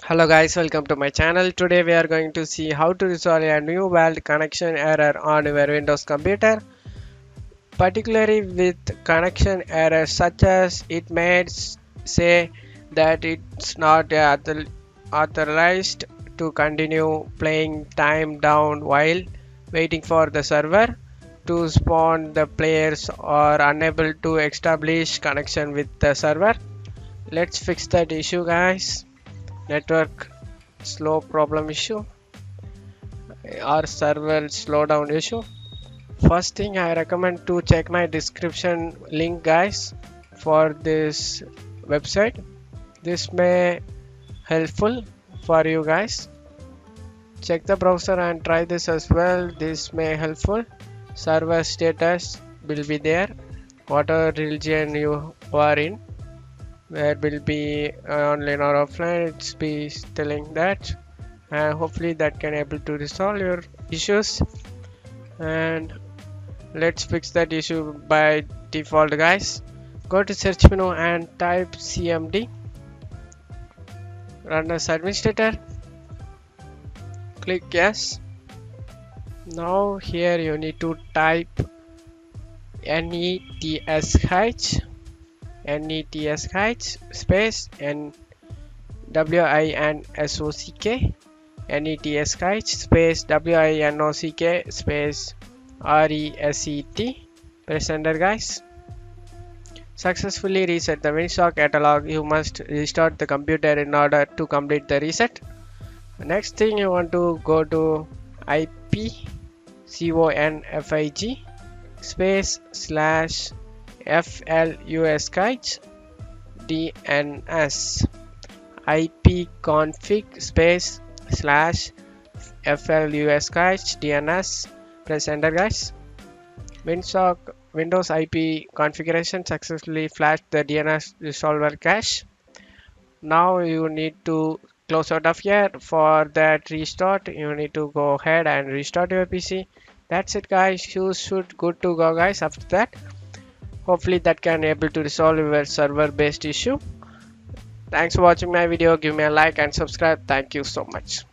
Hello guys, welcome to my channel. Today we are going to see how to resolve a new world connection error on your Windows computer, particularly with connection errors such as it may say that it's not authorized to continue playing time down while waiting for the server to spawn. The players are unable to establish connection with the server. Let's fix that issue guys. Network slow problem issue or server slowdown issue. First thing I recommend to check my description link guys for this website. This may helpful for you guys. Check the browser and try this as well. This may helpful. Server status will be there. Whatever region you are in, where will be online or offline, it's be telling that. And hopefully that can able to resolve your issues. And let's fix that issue by default guys. Go to search menu and type cmd, run as administrator, click yes. Now here you need to type netsh space and winsock, netsh space winock space reset. Press enter guys. Successfully reset the WinSock catalog. You must restart the computer in order to complete the reset. Next thing, you want to go to ipconfig space slash flusk dns, ipconfig space slash flusk dns. Press enter guys. Windows IP configuration successfully flashed the DNS resolver cache. Now you need to close out of here. For that restart, you need to go ahead and restart your PC. That's it guys. You should good to go guys. After that, hopefully that can able to resolve your server based issue. Thanks for watching my video. Give me a like and subscribe. Thank you so much.